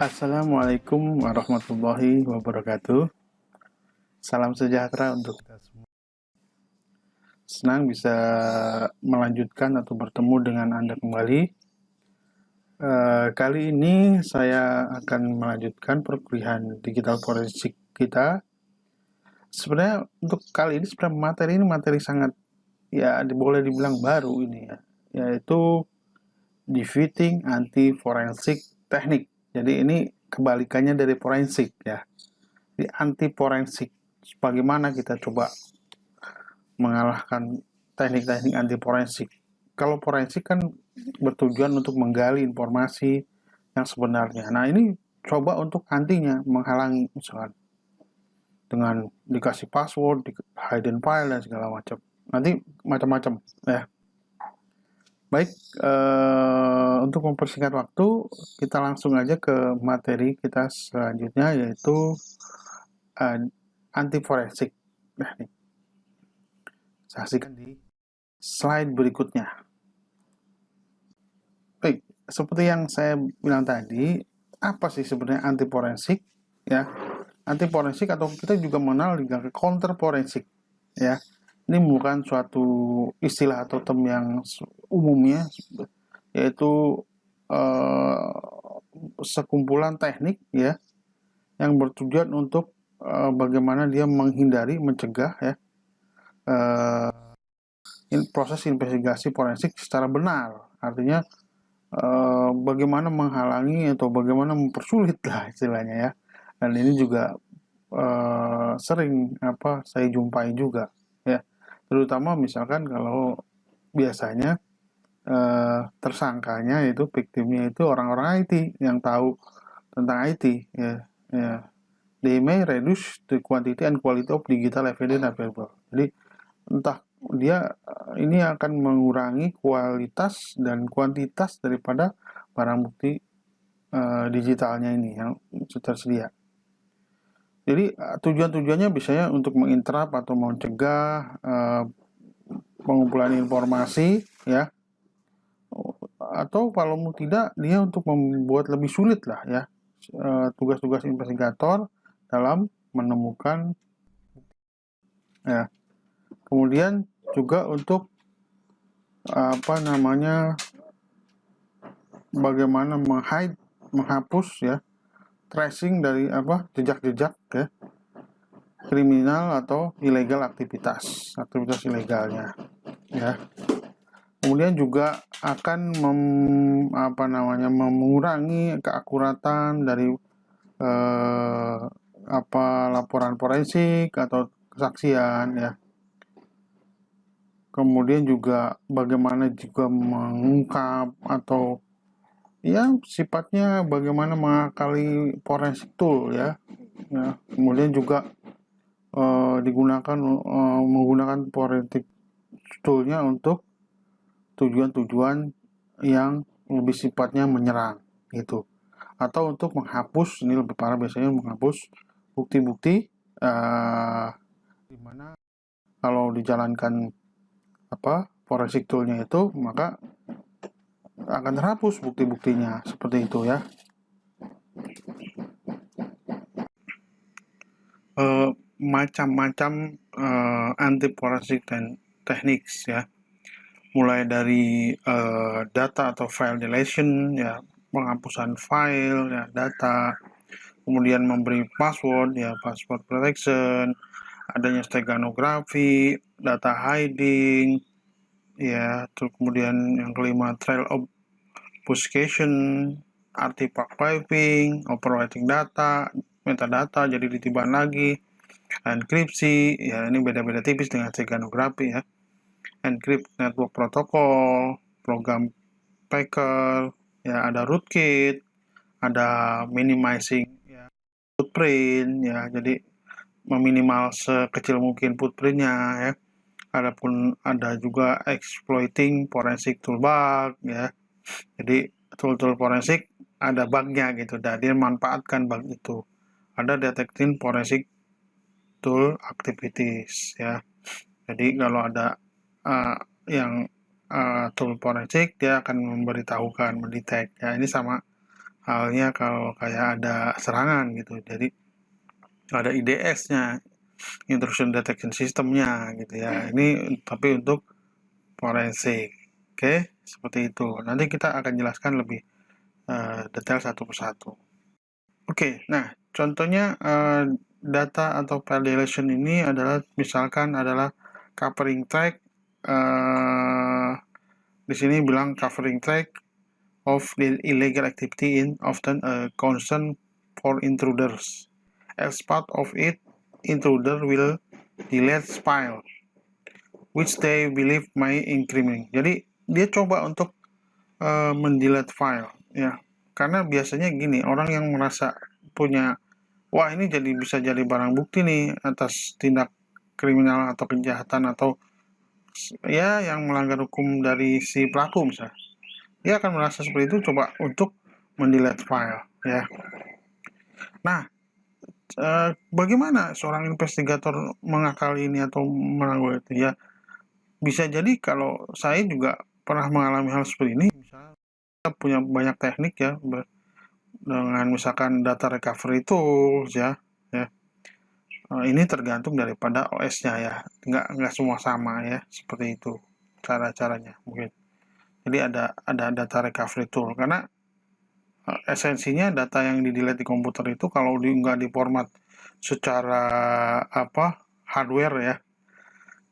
Assalamualaikum warahmatullahi wabarakatuh. Salam sejahtera untuk kita semua. Senang bisa melanjutkan atau bertemu dengan Anda kembali. Kali ini saya akan melanjutkan perkuliahan digital forensik kita. Sebenarnya untuk kali ini sebenarnya materi ini materi sangat boleh dibilang baru ini ya, yaitu defeating anti forensik teknik. Jadi ini kebalikannya dari forensik ya. Di anti forensik, bagaimana kita coba mengalahkan teknik-teknik anti forensik. Kalau forensik kan bertujuan untuk menggali informasi yang sebenarnya. Nah ini coba untuk antinya, menghalangi misalkan dengan dikasih password, hidden file dan segala macam. Nanti macam-macam ya. Baik, untuk mempersingkat waktu, kita langsung aja ke materi kita selanjutnya, yaitu anti forensik. Nah, nih. Saksikan di slide berikutnya. Baik, seperti yang saya bilang tadi, apa sih sebenarnya anti forensik? Ya, anti forensik atau kita juga mengenal dengan counter forensik. Ya, ini bukan suatu istilah atau term yang umumnya, yaitu sekumpulan teknik ya yang bertujuan untuk bagaimana dia menghindari, mencegah ya proses investigasi forensik secara benar. Artinya bagaimana menghalangi atau bagaimana mempersulit lah istilahnya ya. Dan ini juga sering saya jumpai juga ya. Terutama misalkan kalau biasanya tersangkanya itu victimnya itu orang-orang IT yang tahu tentang IT ya. Ya. They may reduce the quantity and quality of digital evidence available. Jadi entah dia ini akan mengurangi kualitas dan kuantitas daripada barang bukti digitalnya ini yang tersedia. Jadi tujuan-tujuannya biasanya untuk menginterap atau mencegah pengumpulan informasi ya, atau kalau tidak dia untuk membuat lebih sulit lah ya tugas-tugas investigator dalam menemukan ya. Kemudian juga untuk bagaimana menghapus ya tracing dari jejak-jejak ya kriminal atau ilegal aktivitas ilegalnya ya. Kemudian juga akan mengurangi keakuratan dari laporan forensik atau kesaksian ya. Kemudian juga bagaimana juga mengungkap atau ya sifatnya bagaimana mengakali forensik tool ya. Kemudian juga menggunakan forensik toolnya untuk tujuan-tujuan yang lebih sifatnya menyerang gitu, atau untuk menghapus, ini lebih parah biasanya, menghapus bukti-bukti di mana kalau dijalankan forensik toolnya itu maka akan terhapus bukti-buktinya seperti itu ya. Macam-macam anti forensik dan teknik ya, mulai dari data atau file deletion ya, penghapusan file ya, data, kemudian memberi password ya, password protection, adanya steganografi, data hiding ya, terus kemudian yang kelima trail obfuscation, artifact piping, overwriting data, metadata jadi ditiban lagi, enkripsi ya, ini beda-beda tipis dengan steganografi ya. Encrypt network protocol, program packer ya, ada rootkit, ada minimizing ya, footprint ya, jadi meminimal sekecil mungkin footprintnya ya. Adapun ada juga exploiting forensic tool bug ya, jadi tool-tool forensik ada bugnya gitu, dan dia manfaatkan bug itu. Ada detecting forensic tool activities ya, jadi kalau ada yang tool forensik dia akan memberitahukan, mendetek ya. Ini sama halnya kalau kayak ada serangan gitu. Jadi ada IDS-nya, intrusion detection system-nya gitu ya. Ini tapi untuk forensik. Oke, seperti itu. Nanti kita akan jelaskan lebih detail satu persatu. Oke, nah contohnya data atau file dilation ini adalah misalkan adalah covering track. Di sini bilang covering track of the illegal activity in often a concern for intruders. As part of it, intruder will delete file which they believe may incriminate. Jadi dia coba untuk mendelete file ya. Karena biasanya gini, orang yang merasa punya wah ini bisa jadi barang bukti nih atas tindak kriminal atau kejahatan atau ya yang melanggar hukum dari si pelaku misalnya. Dia akan merasa seperti itu coba untuk mendelete file ya. Nah, bagaimana seorang investigator mengakali ini atau menanggulangi itu ya? Bisa jadi kalau saya juga pernah mengalami hal seperti ini, misalnya kita punya banyak teknik ya dengan misalkan data recovery tools ya. Ini tergantung daripada OS-nya ya, nggak semua sama ya, seperti itu cara-caranya mungkin. Jadi ada data recovery tool karena esensinya data yang di-delete di komputer itu kalau nggak diformat secara hardware ya,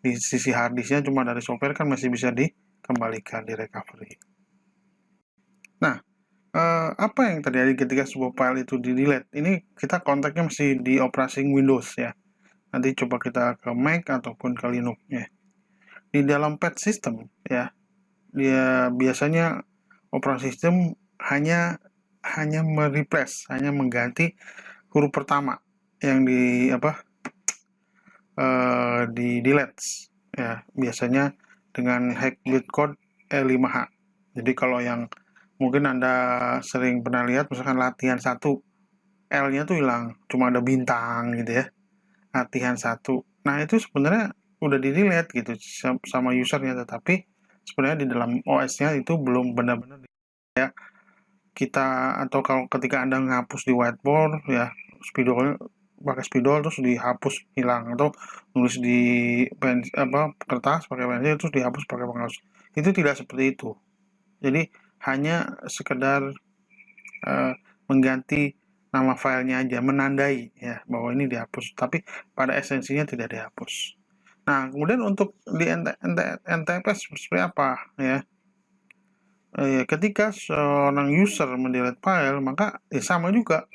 di sisi hard disknya cuma dari software kan masih bisa dikembalikan di recovery. Nah, apa yang terjadi ketika sebuah file itu di-delete? Ini kita konteksnya masih di operating Windows ya. Nanti coba kita ke Mac ataupun ke Linux ya. Di dalam patch system ya, dia biasanya operating system hanya mereplace, hanya mengganti huruf pertama yang di delete ya, biasanya dengan hack bytecode E5H. Jadi kalau yang mungkin Anda sering pernah lihat misalkan latihan 1 L-nya tuh hilang, cuma ada bintang gitu ya. Latihan 1. Nah, itu sebenarnya udah di-delete gitu sama usernya, tetapi sebenarnya di dalam OS-nya itu belum benar-benar ya. Kita atau kalau ketika Anda menghapus di whiteboard ya, spidol pakai spidol terus dihapus hilang, atau nulis di kertas pakai pensil terus dihapus pakai penghapus. Itu tidak seperti itu. Jadi hanya sekedar mengganti nama filenya aja, menandai ya bahwa ini dihapus, tapi pada esensinya tidak dihapus. Nah, kemudian untuk di NTFS seperti apa ya? Ketika seorang user mendelete file, maka sama juga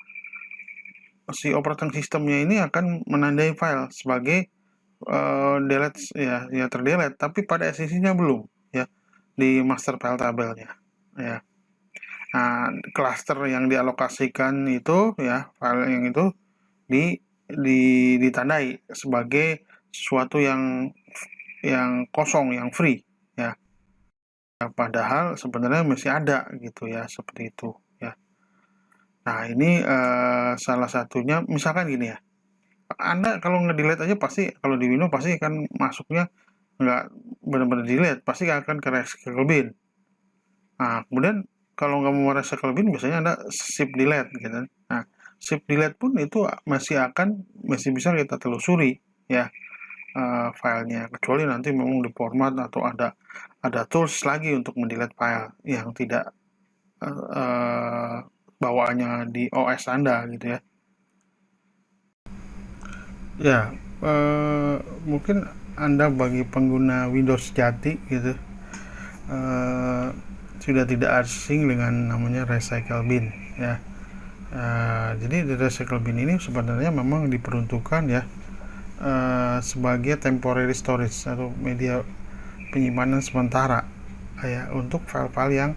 si operating sistemnya ini akan menandai file sebagai delete ya terdelete, tapi pada esensinya belum ya di master file tabelnya ya. Nah, cluster yang dialokasikan itu ya, file yang itu ditandai sebagai sesuatu yang kosong, yang free ya. Padahal sebenarnya masih ada gitu ya, seperti itu ya. Nah, ini salah satunya misalkan gini ya. Anda kalau nge-delete aja pasti kalau di Windows pasti kan masuknya nggak benar-benar delete, pasti akan ke recycle bin. Nah, kemudian kalau nggak mau recycle bin biasanya ada zip delete gitu. Nah, zip delete pun itu masih bisa kita telusuri ya filenya, kecuali nanti memang diformat atau ada tools lagi untuk mendelete file yang tidak bawaannya di OS Anda gitu ya. Ya, mungkin Anda bagi pengguna Windows sejati gitu sudah tidak asing dengan namanya recycle bin ya. Jadi di recycle bin ini sebenarnya memang diperuntukkan ya sebagai temporary storage atau media penyimpanan sementara ya untuk file-file yang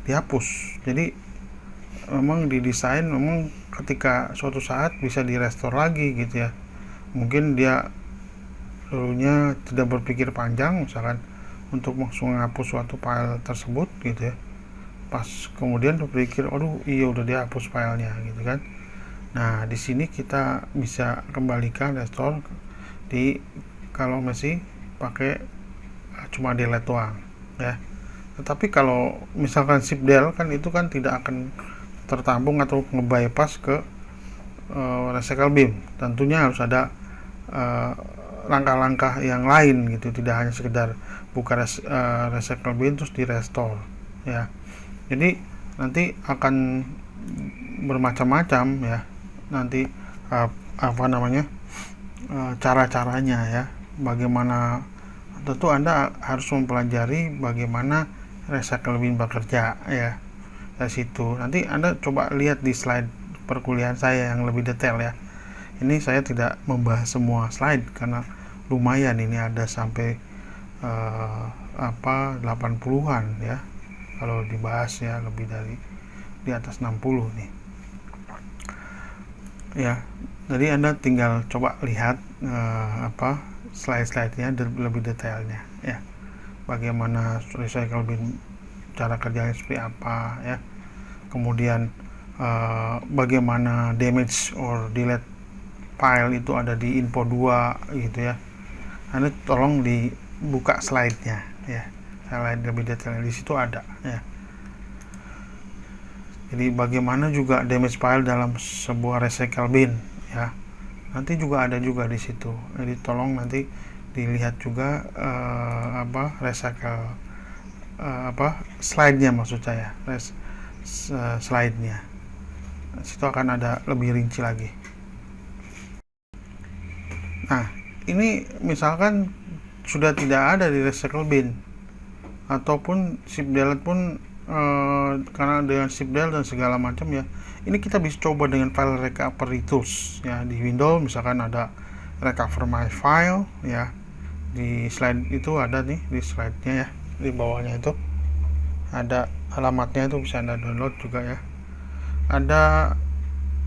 dihapus. Jadi memang didesain memang ketika suatu saat bisa direstore lagi gitu ya. Mungkin dia dulunya tidak berpikir panjang misalkan untuk langsung menghapus suatu file tersebut gitu ya, pas kemudian berpikir aduh iya udah dihapus filenya gitu kan. Nah, di sini kita bisa kembalikan restore kalau masih pakai cuma delete doang ya. Tetapi kalau misalkan zip del kan itu kan tidak akan tertampung atau nge-bypass ke recycle bin. Tentunya harus ada langkah-langkah yang lain gitu, tidak hanya sekedar buka recycle bin terus di restore ya. Jadi nanti akan bermacam-macam ya, nanti apa namanya cara-caranya ya, bagaimana. Tentu Anda harus mempelajari bagaimana recycle bin bekerja ya. Dari situ nanti Anda coba lihat di slide perkuliahan saya yang lebih detail ya. Ini saya tidak membahas semua slide karena lumayan, ini ada sampai 80-an ya kalau dibahas ya, lebih dari di atas 60 nih ya. Jadi Anda tinggal coba lihat slide-slide-nya lebih detailnya ya, bagaimana recycle bin cara kerjanya seperti apa ya, kemudian bagaimana damage or delete file itu ada di info 2 gitu ya. Anda tolong dibuka slide-nya ya, slide lebih detailnya di situ ada ya. Jadi bagaimana juga damage file dalam sebuah recycle bin ya, nanti juga ada juga di situ. Jadi tolong nanti dilihat juga recycle slide-nya, maksud saya slide-nya. Situ akan ada lebih rinci lagi. Nah, ini misalkan sudah tidak ada di recycle bin ataupun zip delete pun karena dengan zip delete dan segala macam ya, ini kita bisa coba dengan file recovery tools ya. Di Windows misalkan ada recover my file ya, di slide itu ada nih, di slide-nya ya, di bawahnya itu ada alamatnya, itu bisa Anda download juga ya. Ada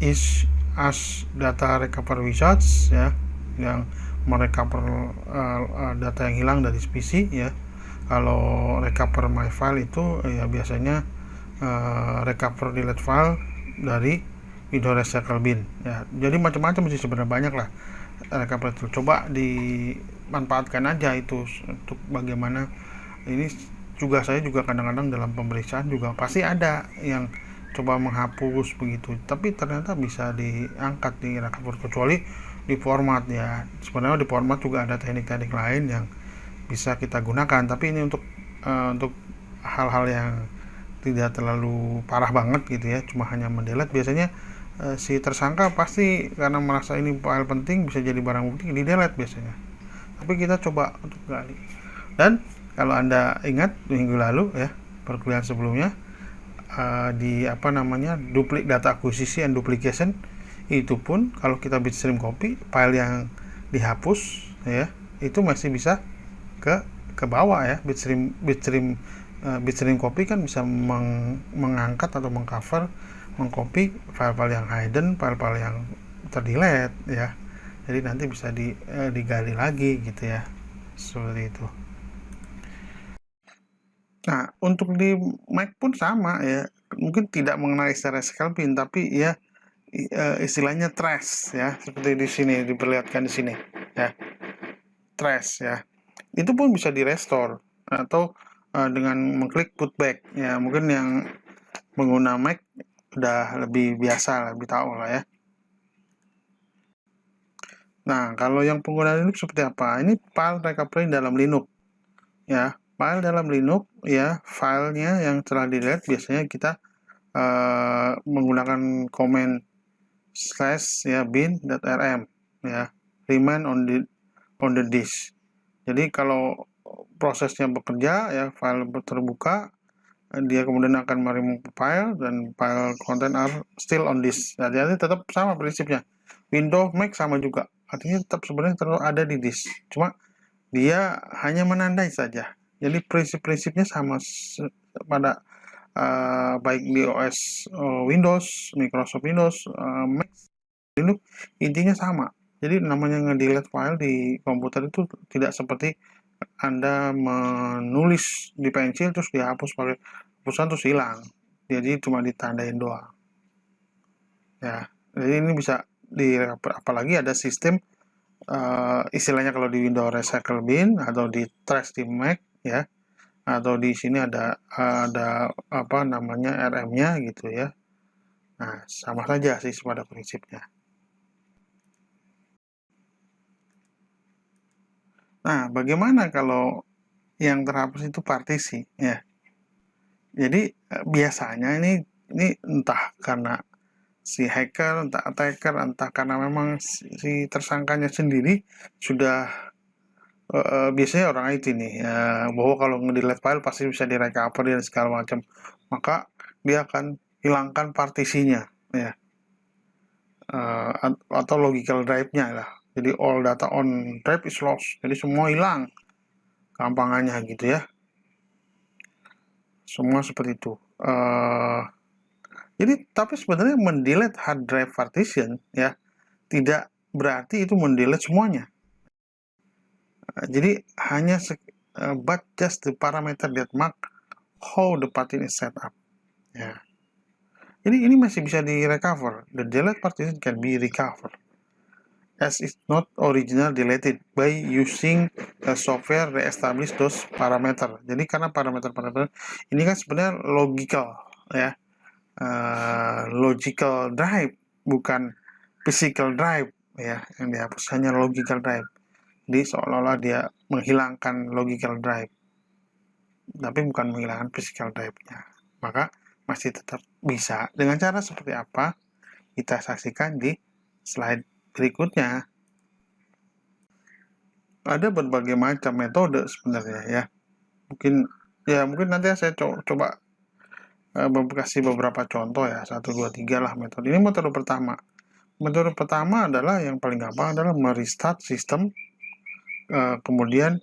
is as data recover wizards ya, yang merecover data yang hilang dari PC ya. Kalau recover my file itu ya biasanya recover delete file dari Windows recycle bin ya. Jadi macam-macam sih sebenarnya, banyak lah recover itu. Coba dimanfaatkan aja itu untuk bagaimana ini. Juga saya juga kadang-kadang dalam pemeriksaan juga pasti ada yang coba menghapus begitu, tapi ternyata bisa diangkat di recover, kecuali di format ya. Sebenarnya di format juga ada teknik-teknik lain yang bisa kita gunakan, tapi ini untuk hal-hal yang tidak terlalu parah banget gitu ya, cuma hanya mendelete. Biasanya si tersangka pasti karena merasa ini file penting, bisa jadi barang bukti, di delete biasanya. Tapi kita coba untuk gali. Dan kalau Anda ingat minggu lalu ya, perkuliahan sebelumnya, di duplicate data acquisition and duplication, itu pun kalau kita bitstream copy file yang dihapus ya, itu masih bisa ke bawah ya. Bitstream copy kan bisa mengangkat atau mengcopy file-file yang hidden, file-file yang terdelete ya. Jadi nanti bisa digali lagi gitu ya, seperti itu. Nah, untuk di Mac pun sama ya, mungkin tidak mengenai istilah recycle bin, tapi ya istilahnya trash ya, seperti di sini diperlihatkan di sini ya, trash ya. Itu pun bisa di restore atau dengan mengklik put back ya. Mungkin yang pengguna Mac udah lebih biasa, lebih tahu lah ya. Nah, kalau yang pengguna Linux seperti apa? Ini file recovery dalam Linux ya. File dalam Linux ya, filenya yang telah delete biasanya kita menggunakan command / ya bin.rm ya, remain on the disk. Jadi kalau prosesnya bekerja ya, file terbuka, dia kemudian akan remove file dan file content are still on disk. Jadi tetap sama prinsipnya. Windows, Mac sama juga. Artinya tetap sebenarnya ada di disk. Cuma dia hanya menandai saja. Jadi prinsip-prinsipnya sama pada baik di OS Windows, Microsoft Windows, Mac, Linux, intinya sama. Jadi namanya nge-delete file di komputer itu tidak seperti Anda menulis di pensil terus dihapus pakai hapusan terus hilang. Jadi cuma ditandain doang. Ya, jadi ini bisa apalagi ada sistem istilahnya kalau di Windows recycle bin atau di trash di Mac ya, atau di sini ada RM-nya gitu ya. Nah, sama saja sih pada prinsipnya. Nah, bagaimana kalau yang terhapus itu partisi, ya? Jadi biasanya ini entah karena si hacker, entah attacker, entah karena memang si tersangkanya sendiri sudah biasanya orang IT nih, bahwa kalau nge-delete file pasti bisa di-recover dan segala macam. Maka dia akan hilangkan partisinya, ya, atau logical drive-nya lah. Jadi all data on drive is lost. Jadi semua hilang, gampangannya gitu ya. Semua seperti itu. Jadi tapi sebenarnya mendelete hard drive partition ya tidak berarti itu mendelete semuanya. Jadi hanya but just the parameter that mark how the partition is set up. Ya. Jadi ini masih bisa di recover. The delete partition can be recovered as it's not original deleted by using a software reestablish those parameter. Jadi karena parameter-parameter ini kan sebenarnya logical ya. Logical drive bukan physical drive ya yang dihapus, hanya logical drive. Jadi seolah-olah dia menghilangkan logical drive tapi bukan menghilangkan physical drive-nya. Maka masih tetap bisa. Dengan cara seperti apa? Kita saksikan di slide berikutnya. Ada berbagai macam metode sebenarnya ya. Mungkin nanti saya coba kasih beberapa contoh ya, 1, 2, 3 lah metode. Ini metode pertama. Metode pertama adalah yang paling gampang adalah merestart sistem, kemudian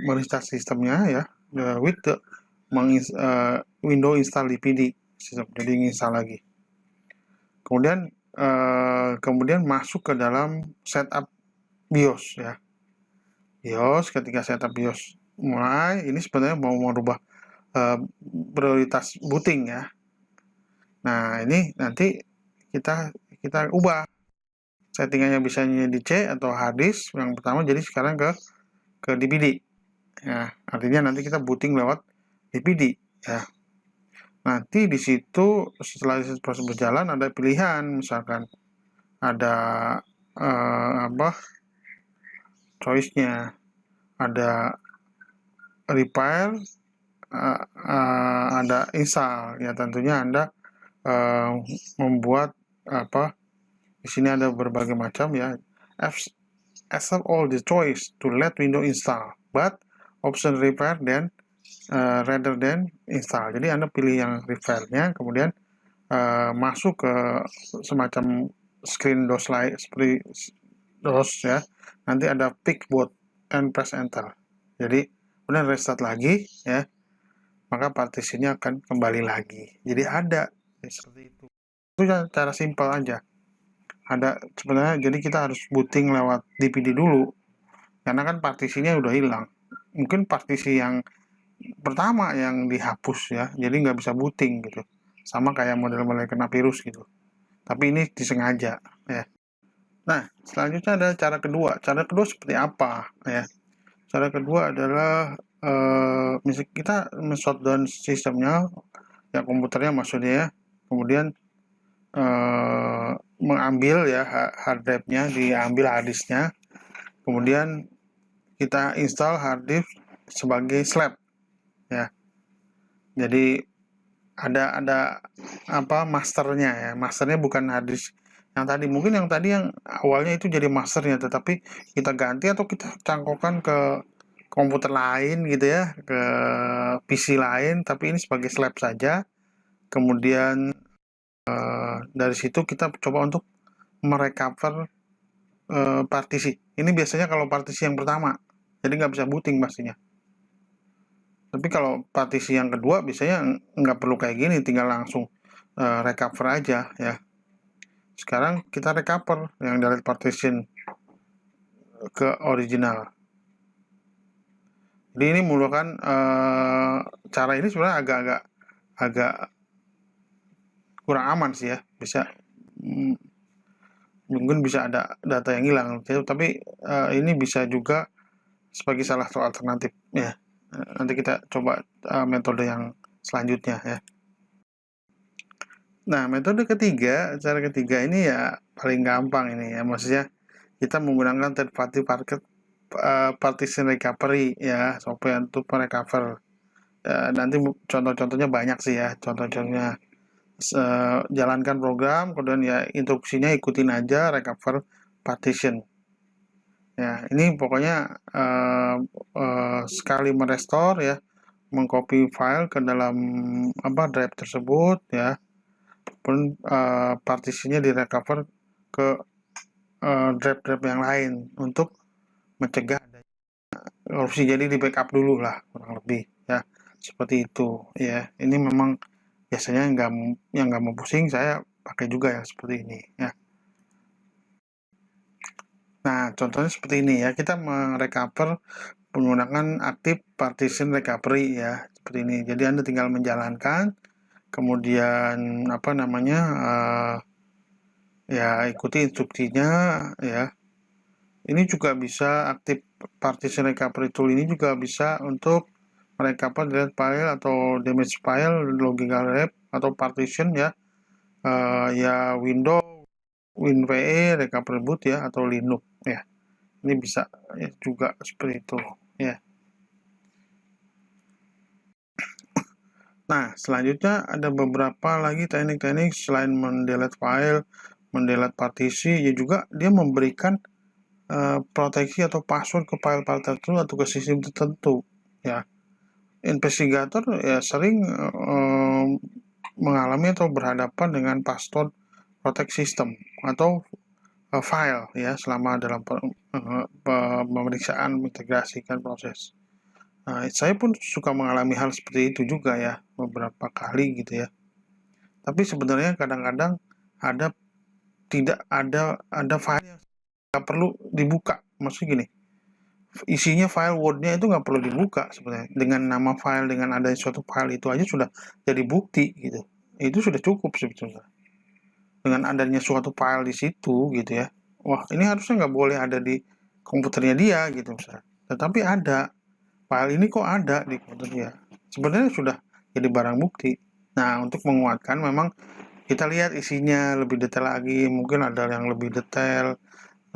merestart sistemnya ya with the window install dpd sistem, jadi install lagi. Kemudian masuk ke dalam setup BIOS ya. BIOS, ketika setup BIOS mulai, ini sebenarnya mau merubah prioritas booting ya. Nah, ini nanti kita ubah settingannya, bisa di C atau hard disk yang pertama, jadi sekarang ke DPD ya, artinya nanti kita booting lewat DPD ya. Nanti di situ setelah proses berjalan ada pilihan, misalkan ada choice-nya, ada repair, ada install ya. Tentunya Anda membuat di sini ada berbagai macam ya. Accept all the choice to let window install, but option repair then rather than install. Jadi Anda pilih yang repair-nya, kemudian masuk ke semacam screen DOS lain seperti DOS ya. Nanti ada pick boot and press enter. Jadi kemudian restart lagi ya, maka partisinya akan kembali lagi. Jadi ada seperti itu. Itu cara simpel aja. Ada sebenarnya, jadi kita harus booting lewat DPD dulu karena kan partisinya udah hilang. Mungkin partisi yang pertama yang dihapus ya, jadi nggak bisa booting gitu, sama kayak model-model kena virus gitu, tapi ini disengaja ya. Nah, selanjutnya ada cara kedua seperti apa ya. Cara kedua adalah misalnya kita men-shutdown sistemnya ya, komputernya maksudnya ya, kemudian mengambil ya hard drive-nya, diambil hard disk-nya, kemudian kita install hard disk sebagai slab ya. Jadi ada masternya ya. Masternya bukan hard disk yang tadi. Mungkin yang tadi yang awalnya itu jadi masternya, tetapi kita ganti atau kita cangkokkan ke komputer lain gitu ya, ke PC lain, tapi ini sebagai slab saja. Kemudian dari situ kita coba untuk merecover partisi. Ini biasanya kalau partisi yang pertama, jadi nggak bisa booting pastinya. Tapi kalau partisi yang kedua biasanya nggak perlu kayak gini, tinggal langsung recover aja ya. Sekarang kita recover yang dari partition ke original. Jadi ini merupakan cara ini sebenarnya agak kurang aman sih ya. Mungkin bisa ada data yang hilang, tapi ini bisa juga sebagai salah satu alternatif ya. Nanti kita coba metode yang selanjutnya ya. Nah, metode ketiga, cara ketiga ini ya paling gampang ini ya, maksudnya kita menggunakan third party partition recovery ya, software untuk merecover. Nanti contoh-contohnya banyak sih ya, contoh-contohnya jalankan program, kemudian ya instruksinya ikutin aja, recover partition. Ya, ini pokoknya sekali merestore ya, mengcopy file ke dalam drive tersebut ya, pun partisinya direcover ke drive-drive yang lain untuk mencegah korupsi. Jadi di backup dulu lah kurang lebih ya, seperti itu ya. Ini memang biasanya nggak mau pusing, saya pakai juga ya seperti ini ya. Nah, contohnya seperti ini ya, kita merecover menggunakan active partition recovery ya, seperti ini. Jadi Anda tinggal menjalankan, kemudian ya ikuti instruksinya ya. Ini juga bisa active partition recovery tool ini juga bisa untuk merecover delete file atau damage file, logical wrap atau partition ya. Ya Windows, WinVE, recovery boot ya, atau Linux ya. Ini bisa ya, juga seperti itu ya. Nah, selanjutnya ada beberapa lagi teknik-teknik selain mendelete file, mendelete partisi, ya juga dia memberikan proteksi atau password ke file-file tertentu atau ke sistem tertentu ya. Investigator ya sering mengalami atau berhadapan dengan password protect system atau file ya selama dalam pemeriksaan integrasikan proses. Nah, saya pun suka mengalami hal seperti itu juga ya beberapa kali gitu ya. Tapi sebenarnya kadang-kadang ada tidak ada file yang nggak perlu dibuka. Maksudnya gini, isinya file Word-nya itu nggak perlu dibuka sebenarnya. Dengan nama file, dengan ada suatu file itu aja sudah jadi bukti gitu. Itu sudah cukup sebetulnya. Dengan adanya suatu file di situ gitu ya. Wah, ini harusnya nggak boleh ada di komputernya dia gitu misalnya. Tetapi ada. File ini kok ada di komputer dia. Sebenarnya sudah jadi barang bukti. Nah, untuk menguatkan memang kita lihat isinya lebih detail lagi. Mungkin ada yang lebih detail,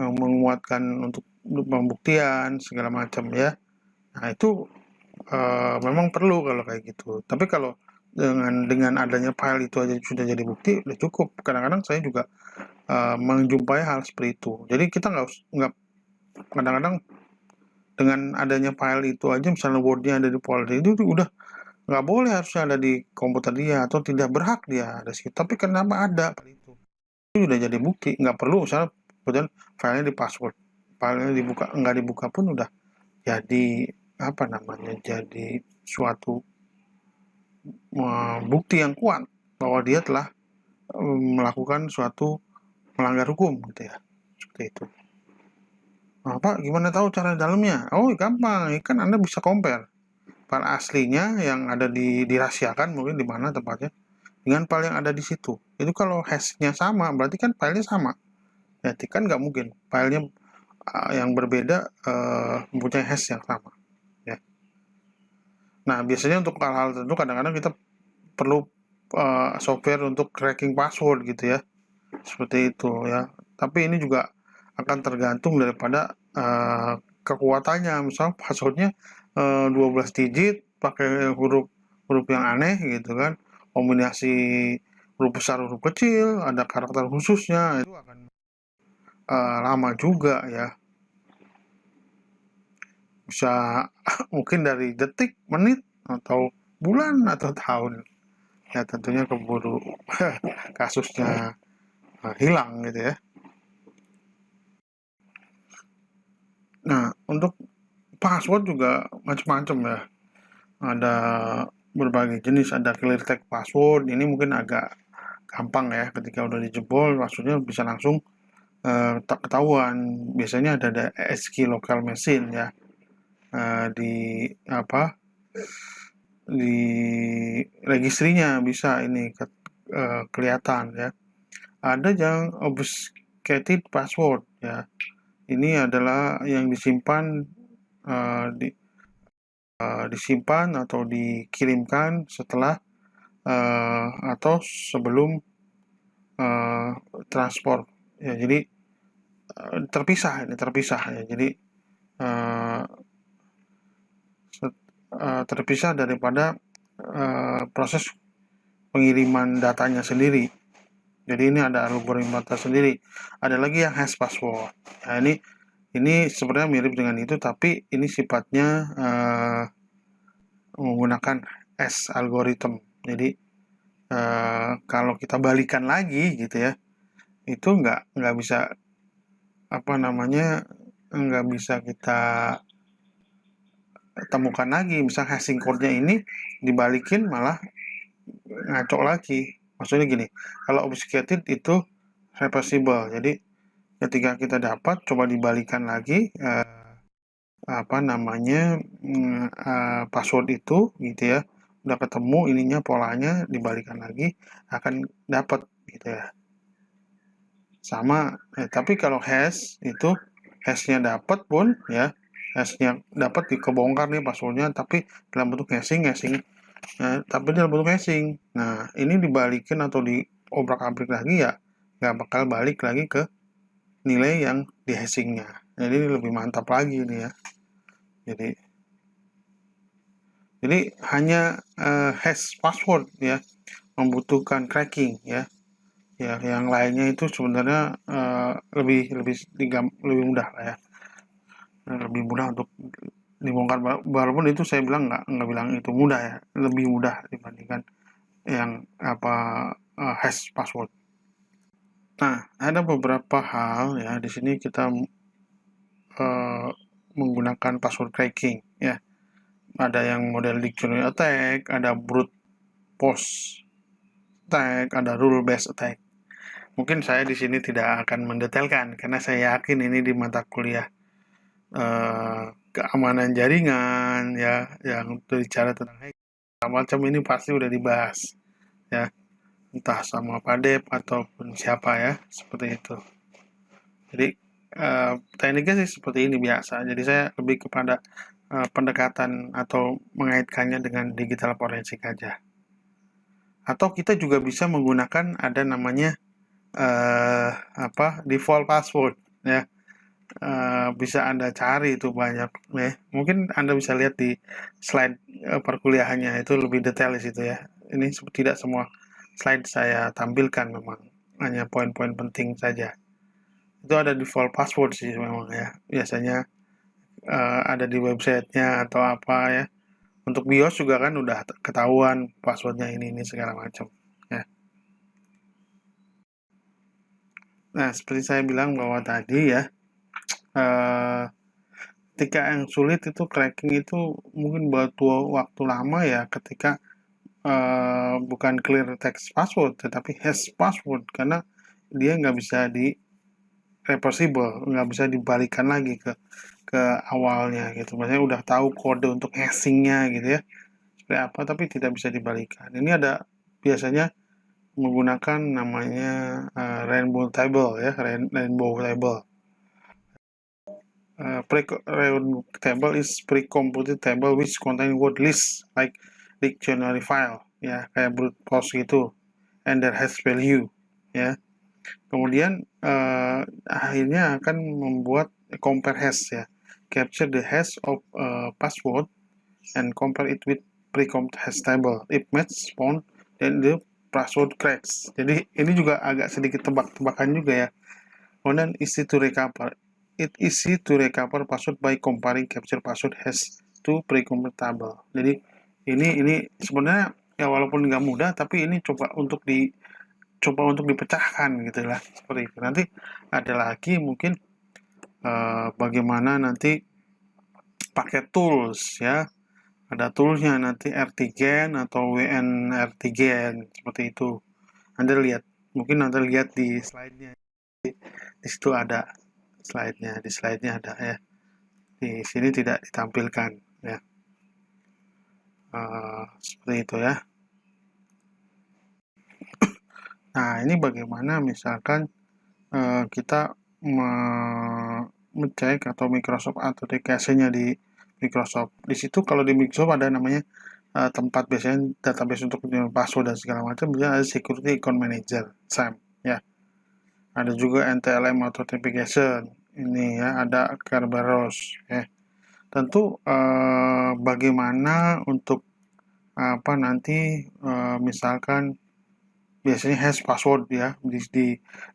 menguatkan untuk pembuktian segala macam ya. Nah, itu memang perlu kalau kayak gitu. Tapi kalau dengan adanya file itu aja sudah jadi bukti, udah cukup. Kadang-kadang saya juga menjumpai hal seperti itu. Jadi kita nggak kadang-kadang dengan adanya file itu aja, misalnya Word-nya ada di folder itu udah nggak boleh harusnya ada di komputer dia atau tidak berhak dia ada sih. Tapi kenapa ada itu? Itu udah jadi bukti, nggak perlu misalnya kemudian filenya di password, filenya dibuka nggak dibuka pun udah jadi jadi suatu bukti yang kuat bahwa dia telah melakukan suatu melanggar hukum gitu ya, seperti itu. Nah, Pak, gimana tahu cara dalamnya? Oh, gampang, kan Anda bisa compare file aslinya yang ada dirahasiakan mungkin di mana tempatnya dengan file yang ada di situ. Itu kalau hash-nya sama, berarti kan filenya sama. Berarti kan nggak mungkin filenya yang berbeda mempunyai hash yang sama. Ya. Nah, biasanya untuk hal-hal tertentu kadang-kadang kita perlu software untuk cracking password gitu ya, seperti itu ya. Tapi ini juga akan tergantung daripada kekuatannya. Misal passwordnya 12 digit pakai huruf huruf yang aneh gitu kan, kombinasi huruf besar huruf kecil, ada karakter khususnya, itu akan lama juga ya, bisa mungkin dari detik, menit, atau bulan atau tahun ya, tentunya keburu kasusnya hilang gitu ya. Nah, untuk password juga macam-macam ya. Ada berbagai jenis, ada clear text password. Ini mungkin agak gampang ya, ketika udah dijebol passwordnya bisa langsung tak ketahuan. Biasanya ada ASCII local machine ya, di apa di registrinya bisa ini kelihatan ya. Ada yang obfuscated password ya. Ini adalah yang disimpan atau dikirimkan setelah atau sebelum transport ya. Jadi terpisah ya. Jadi terpisah daripada proses pengiriman datanya sendiri. Jadi ini ada algoritma tersendiri. Ada lagi yang hash password. Nah, ini sebenarnya mirip dengan itu, tapi ini sifatnya menggunakan hash algorithm. Jadi kalau kita balikan lagi gitu ya, itu nggak bisa nggak bisa kita temukan lagi. Misal hashing code-nya ini dibalikin malah ngaco lagi. Maksudnya gini, kalau obfuscated itu reversible. Jadi ketika kita dapat, coba dibalikan lagi password itu gitu ya. Udah ketemu ininya, polanya, dibalikan lagi akan dapat gitu ya. Sama, tapi kalau hash itu hashnya dapat pun ya, hashnya dapat kebongkar nih passwordnya, tapi dalam bentuk hashing, tapi dalam bentuk hashing. Nah, ini dibalikin atau diobrak-abrik lagi ya, nggak bakal balik lagi ke nilai yang di hashingnya. Jadi ini lebih mantap lagi nih ya. Jadi hanya hash password ya membutuhkan cracking ya. Ya, yang lainnya itu sebenarnya lebih mudah lah ya. Lebih mudah untuk dibongkar, walaupun itu saya bilang nggak bilang itu mudah ya, lebih mudah dibandingkan yang hash password. Nah, ada beberapa hal ya di sini kita menggunakan password cracking ya. Ada yang model dictionary attack, ada brute force attack, ada rule based attack. Mungkin saya di sini tidak akan mendetailkan karena saya yakin ini di mata kuliah keamanan jaringan ya, yang bicara tentang hacking macam ini pasti udah dibahas ya, entah sama Pak Dep ataupun siapa ya, seperti itu. Jadi tekniknya sih seperti ini biasa. Jadi saya lebih kepada pendekatan atau mengaitkannya dengan digital forensik aja. Atau kita juga bisa menggunakan ada namanya default password ya. Bisa Anda cari itu banyak ya. Mungkin Anda bisa lihat di slide perkuliahannya, itu lebih detail di situ ya. Ini tidak semua slide saya tampilkan, memang hanya poin-poin penting saja. Itu ada default password sih memang ya. Biasanya ada di websitenya atau apa ya. Untuk BIOS juga kan udah ketahuan passwordnya ini segala macam ya. Nah, seperti saya bilang bahwa tadi ya, ketika yang sulit itu cracking itu mungkin butuh waktu lama ya, ketika bukan clear text password tetapi hash password, karena dia nggak bisa di reversible, nggak bisa dibalikan lagi ke awalnya gitu. Maksudnya udah tahu kode untuk hashingnya gitu ya, seperti apa, tapi tidak bisa dibalikan. Ini ada biasanya menggunakan namanya rainbow table ya, rainbow table. Rainbow table is pre-computed table which contain word list like dictionary file ya, kayak brute force gitu, and their hash value ya. Kemudian akhirnya akan membuat compare hash ya, capture the hash of password and compare it with pre-computed hash table. If match found, then the password cracks. Jadi ini juga agak sedikit tebak-tebakan juga ya. Kemudian easy to recover. It easy to recover password by comparing capture password hash to pre-computed table. Jadi ini sebenarnya ya, walaupun nggak mudah, tapi ini coba untuk dipecahkan gitu lah, seperti itu. Nanti ada lagi mungkin bagaimana nanti pakai tools ya. Ada toolsnya nanti, RTGen atau WNRTGen, seperti itu. Mungkin Anda lihat di slide-nya. Di situ ada slide-nya, di slide-nya ada ya. Di sini tidak ditampilkan ya. Seperti itu ya. Nah, ini bagaimana misalkan kita mengecek atau Microsoft authentication-nya di Microsoft. Di situ kalau di Microsoft ada namanya tempat biasanya database untuk password dan segala macam, bisa ada security account manager, SAM ya. Ada juga NTLM Authentication. Ini ya, ada Kerberos ya. Tentu bagaimana untuk nanti misalkan biasanya hash password ya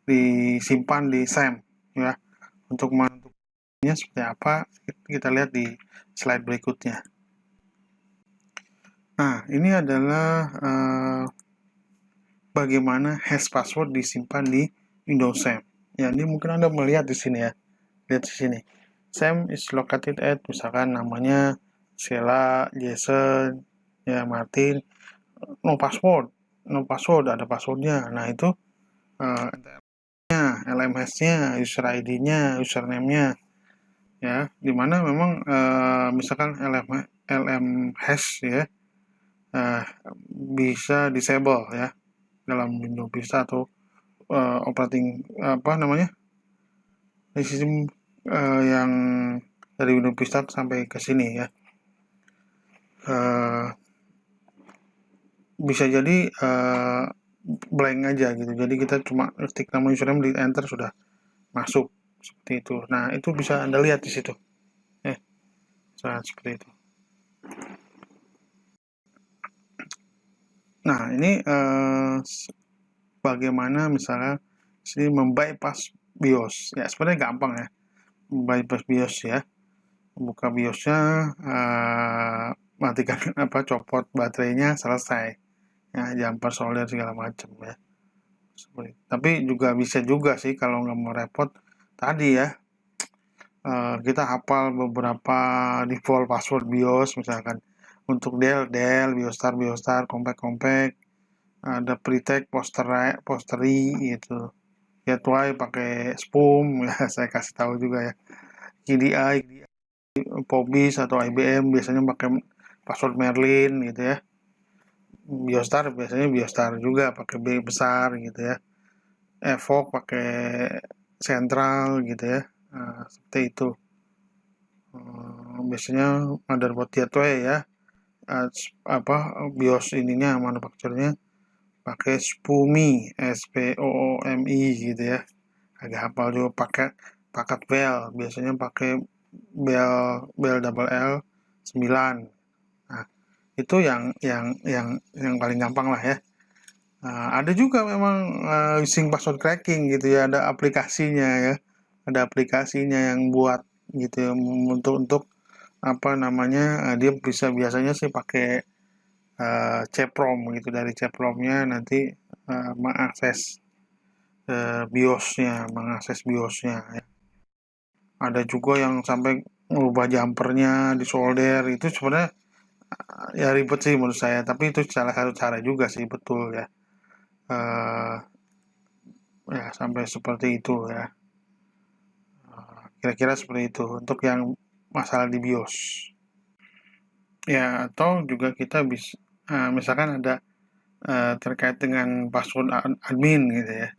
disimpan di SAM ya. Untuk menentukannya seperti apa kita lihat di slide berikutnya. Nah, ini adalah bagaimana hash password disimpan di Windows SAM. Ya, ini mungkin Anda melihat di sini ya. Lihat di sini. SAM is located at, misalkan namanya Sheila, Jason, ya Martin, no password, ada passwordnya. Nah itu nya, LMS-nya, user ID-nya, username-nya, ya, dimana memang misalkan LM hash ya bisa disable ya dalam Windows Vista atau operating sistem yang dari Windows Vista sampai ke sini ya. Bisa jadi blank aja gitu. Jadi kita cuma ketik nama username di enter sudah masuk seperti itu. Nah, itu bisa Anda lihat di situ. Seperti itu. Nah, ini bagaimana misalnya sini membypass BIOS. Ya, sebenarnya gampang ya. Membypass BIOS ya. Buka BIOS-nya, matikan copot baterainya, selesai. Ya, jumper solder segala macam ya. Tapi juga bisa juga sih kalau nggak mau repot tadi ya, kita hafal beberapa default password BIOS misalkan untuk Dell, Biostar, Compact, ada Pretec, Postery gitu. Gateway pakai Spoom ya, saya kasih tahu juga ya. KDI, Pobis atau IBM biasanya pakai password Merlin gitu ya. Biostar biasanya Biostar juga pakai B besar gitu ya. Evoque pakai Central gitu ya. Nah, seperti itu. Biasanya motherboard gateway ya. BIOS ininya manufakturnya pakai SPOOMI, SPOOMI gitu ya. Agak hafal juga paket Bell, biasanya pakai Bell double L 9. Nah, itu yang paling gampang lah ya. Ada juga memang using password cracking gitu ya, ada aplikasinya ya. Ada aplikasinya yang buat gitu ya, untuk dia biasanya sih pakai CPROM gitu. Dari CPROM-nya nanti mengakses mengakses BIOS-nya ya. Ada juga yang sampai merubah jumpernya di solder, itu sebenarnya ya ribet sih menurut saya, tapi itu salah satu cara juga sih, betul ya. Ya sampai seperti itu ya. Kira-kira seperti itu untuk yang masalah di BIOS. Ya, atau juga kita bisa misalkan ada terkait dengan password admin gitu ya.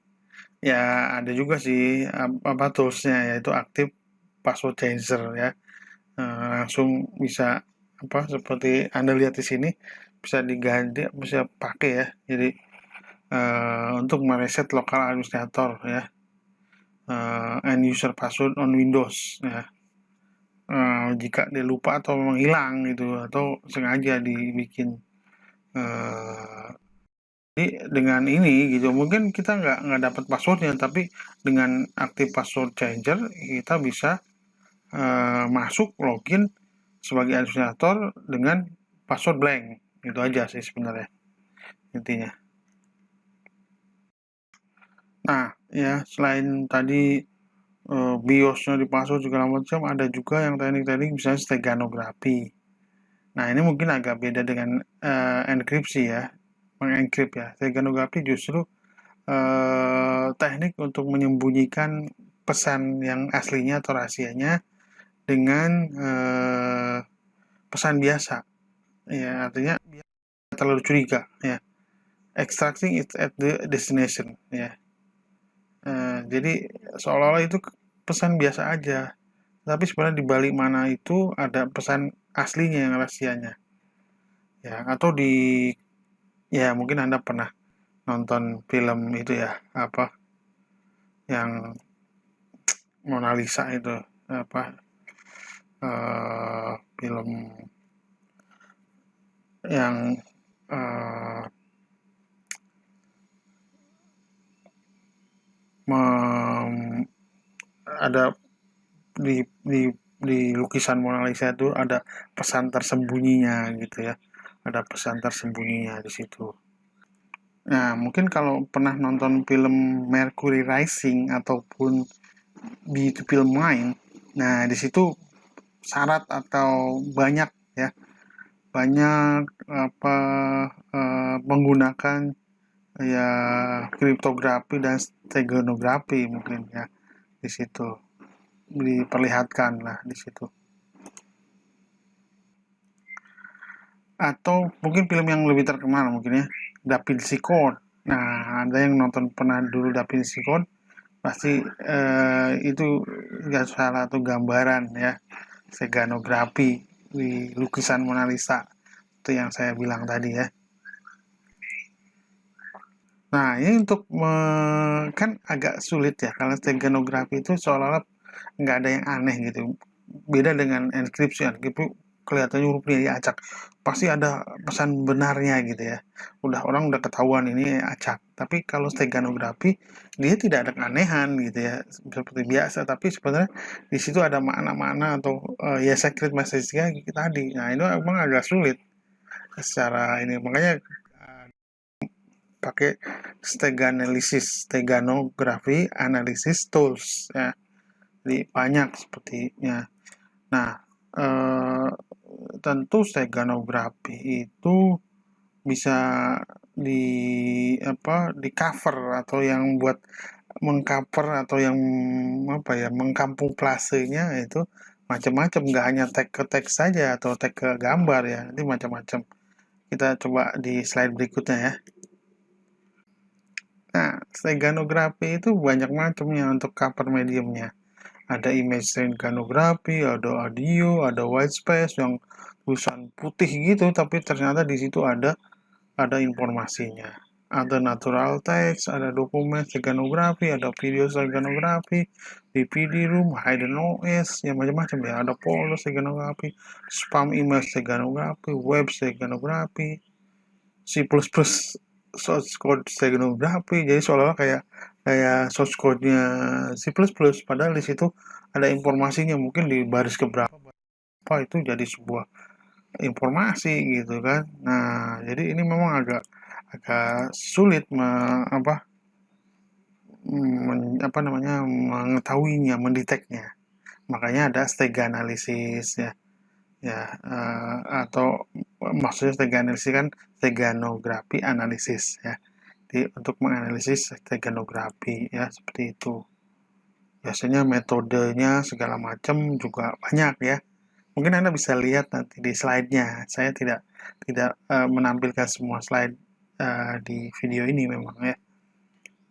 Ya ada juga sih toolsnya, yaitu aktif password changer ya. Langsung bisa seperti Anda lihat di sini, bisa diganti, bisa pakai ya. Jadi untuk mereset lokal administrator ya, end user password on Windows ya. Jika dia lupa atau memang hilang gitu, atau sengaja dibikin. Jadi dengan ini gitu, mungkin kita nggak dapat passwordnya, tapi dengan aktif password changer kita bisa masuk login sebagai administrator dengan password blank. Itu aja sih sebenarnya intinya. Nah ya, selain tadi BIOS-nya dipasang segala macam, ada juga yang teknik-teknik misalnya steganografi. Nah ini mungkin agak beda dengan enkripsi ya, mengenkrip ya. Steganografi justru teknik untuk menyembunyikan pesan yang aslinya atau rahasianya dengan pesan biasa. Ya, artinya terlalu curiga ya. Extracting it at the destination ya. Jadi seolah-olah itu pesan biasa aja, tapi sebenarnya di balik mana itu ada pesan aslinya yang rahasianya. Ya, atau ya mungkin Anda pernah nonton film itu ya, yang Mona Lisa itu film yang ada di lukisan Mona Lisa itu ada pesan tersembunyinya gitu ya, ada pesan tersembunyinya di situ. Nah, mungkin kalau pernah nonton film Mercury Rising ataupun Beautiful Mind, nah di situ syarat atau banyak ya, banyak menggunakan ya kriptografi dan steganografi mungkin ya di situ diperlihatkan lah di situ. Atau mungkin film yang lebih terkenal mungkin ya, Da Vinci Code. Nah, ada yang nonton pernah dulu Da Vinci Code, pasti itu nggak salah satu gambaran ya, steganografi di lukisan Mona Lisa. Itu yang saya bilang tadi ya. Nah, ini untuk kan agak sulit ya, kalau steganografi itu seolah-olah nggak ada yang aneh gitu. Beda dengan enkripsi kelihatannya hurufnya diacak. Pasti ada pesan benarnya gitu ya. Orang udah ketahuan ini acak. Tapi kalau steganografi, dia tidak ada keanehan gitu ya, seperti biasa. Tapi sebenarnya di situ ada makna-makna atau ya secret message-nya tadi. Nah, itu emang agak sulit secara ini. Makanya pakai steganografi analisis tools ya. Jadi banyak sepertinya. Nah, tentu steganografi itu bisa di cover atau yang buat mengcover atau yang mengkamuflasenya itu macam-macam, nggak hanya tag ke teks saja atau tag ke gambar ya, ini macam-macam. Kita coba di slide berikutnya ya. Nah, steganografi itu banyak macamnya untuk cover mediumnya. Ada image steganografi, ada audio, ada white space yang tulisan putih gitu, tapi ternyata di situ ada informasinya. Ada natural text, ada dokumen steganografi, ada video steganografi, DVD room, hidden OS, ya macam-macam ya. Ada folder steganografi, spam email steganografi, web steganografi, C++ source code steganografi. Jadi seolah-olah kayak source code-nya C++, padahal di situ ada informasinya, mungkin di baris keberapa itu jadi sebuah informasi gitu kan. Nah, jadi ini memang agak sulit mengetahuinya, mendeteknya. Makanya ada steganalisis ya. Ya, atau maksudnya steganalisis kan steganografi analisis ya. Jadi untuk menganalisis steganografi ya, seperti itu. Biasanya metodenya segala macam juga banyak ya. Mungkin Anda bisa lihat nanti di slide-nya. Saya tidak menampilkan semua slide di video ini memang ya.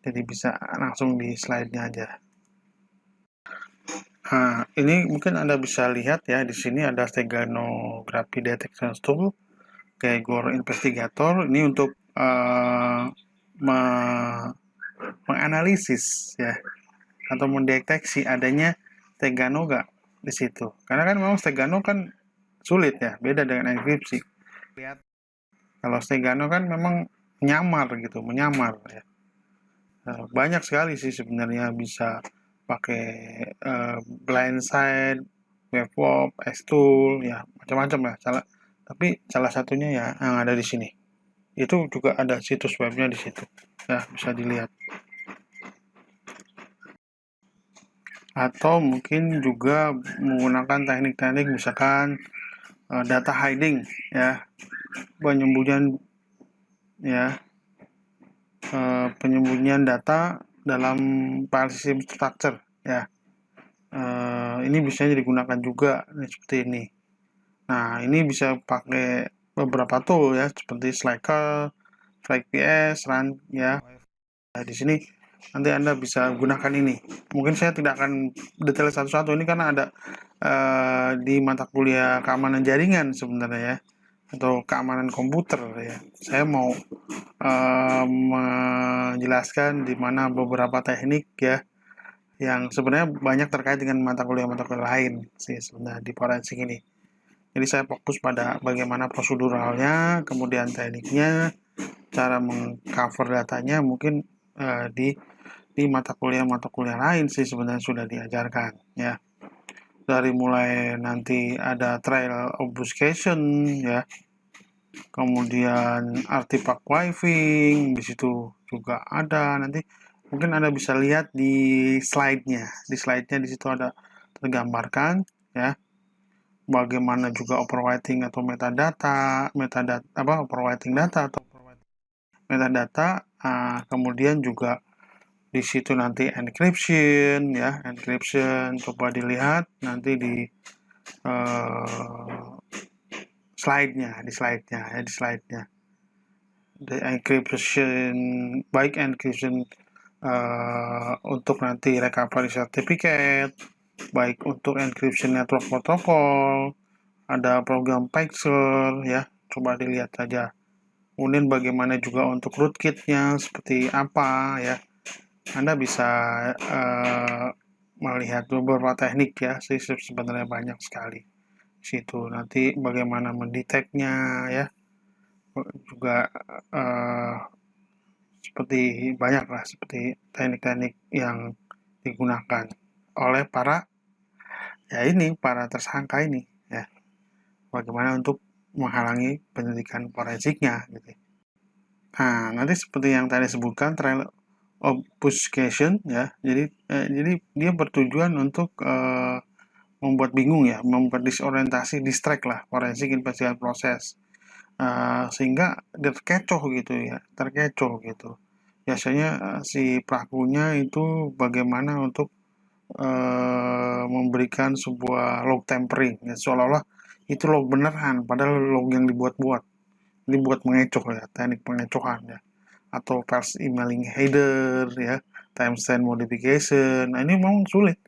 Jadi bisa langsung di slide-nya aja. Nah, ini mungkin Anda bisa lihat ya, di sini ada steganografi detection tool, Gregor Investigator. Ini untuk menganalisis ya, atau mendeteksi adanya steganoga di situ. Karena kan memang stegano kan sulit ya, beda dengan enkripsi. Lihat, kalau stegano kan memang menyamar ya. Banyak sekali sih sebenarnya, bisa pakai blindside, webwap, xtool, ya macam-macam ya. Tapi salah satunya ya yang ada di sini. Itu juga ada situs webnya di situ. Ya, bisa dilihat. Atau mungkin juga menggunakan teknik-teknik misalkan data hiding ya, penyembunyian ya, penyembunyian data dalam file system structure ya. Ini bisa digunakan juga seperti ini. Nah, ini bisa pakai beberapa tool ya, seperti Slacker, FlagPS, Run ya. Nah, di sini nanti Anda bisa gunakan ini. Mungkin saya tidak akan detail satu-satu ini karena ada di mata kuliah keamanan jaringan sebenarnya ya, atau keamanan komputer ya. Saya mau menjelaskan di mana beberapa teknik ya yang sebenarnya banyak terkait dengan mata kuliah lain sih sebenarnya di forensik ini. Jadi saya fokus pada bagaimana proseduralnya, kemudian tekniknya, cara mengcover datanya mungkin di mata kuliah lain sih sebenarnya sudah diajarkan ya. Dari mulai nanti ada trail obfuscation ya, kemudian artifact waving di situ juga ada. Nanti mungkin Anda bisa lihat di slide-nya. Di slide-nya di situ ada tergambarkan ya bagaimana juga overwriting atau metadata overwriting data atau metadata, kemudian juga di situ nanti encryption ya, encryption coba dilihat nanti di slide-nya, di slide-nya. The encryption, baik encryption untuk nanti recovery certificate, baik untuk encryption network protocol, ada program Paxer ya, coba dilihat saja. Kemudian bagaimana juga untuk rootkit-nya seperti apa ya. Anda bisa melihat beberapa teknik ya, sih sebenarnya banyak sekali. Situ nanti bagaimana mendeteknya ya, juga seperti banyak lah seperti teknik-teknik yang digunakan oleh para tersangka ini ya. Bagaimana untuk menghalangi penyelidikan forensiknya gitu. Nah, nanti seperti yang tadi sebutkan trail obfuscation ya. Jadi dia bertujuan untuk membuat bingung ya, membuat disorientasi, distract lah forensik investigasi proses. Sehingga dia terkecoh gitu. Biasanya si pelakunya itu bagaimana untuk memberikan sebuah log tampering ya, seolah-olah itu log beneran padahal log yang dibuat-buat, dibuat mengecoh ya, teknik pengecohan ya, atau false emailing header ya, timestamp modification. Nah ini memang sulit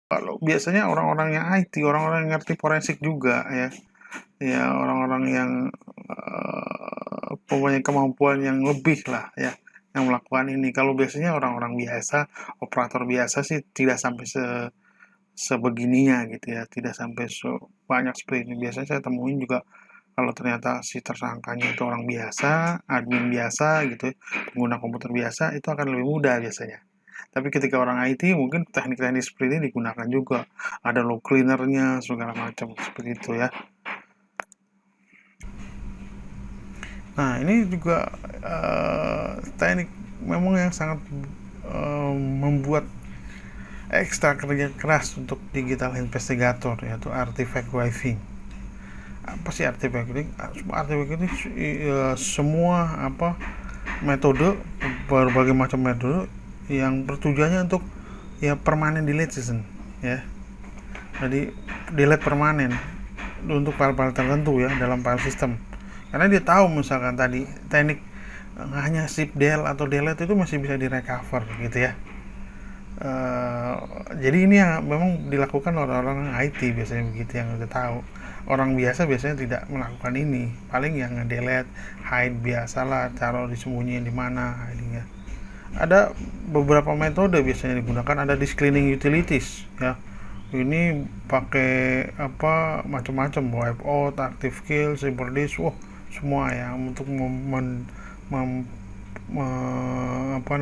kalau biasanya orang-orang yang IT, orang-orang yang ngerti forensik juga ya, orang-orang yang punya kemampuan yang lebih lah ya yang melakukan ini. Kalau biasanya orang-orang biasa, operator biasa sih tidak sampai sebegininya gitu ya, tidak sampai banyak seperti ini. Biasanya saya temuin juga kalau ternyata si tersangkanya itu orang biasa, admin biasa gitu ya, pengguna komputer biasa, itu akan lebih mudah biasanya. Tapi ketika orang IT mungkin teknik-teknik seperti ini digunakan juga. Ada log cleanernya segala macam seperti itu ya. Nah ini juga teknik memang yang sangat membuat ekstra kerja keras untuk digital investigator, yaitu artifact waving. Apa sih artifact waving? Artifact waving semua metode, berbagai macam metode yang bertujuannya untuk ya permanen deletion ya. Jadi delete permanen untuk file-file tertentu ya dalam file system. Karena dia tahu misalkan tadi teknik hanya zip del atau delete itu masih bisa direcover gitu ya. Jadi ini yang memang dilakukan oleh orang IT biasanya begitu, yang udah tahu. Orang biasa biasanya tidak melakukan ini, paling yang delete, hide biasalah, taruh disembunyiin di mana hidingnya. Ada beberapa metode biasanya digunakan, ada disk cleaning utilities ya. Ini pakai macam-macam, wipe out, active kill, cyber disk, semua ya untuk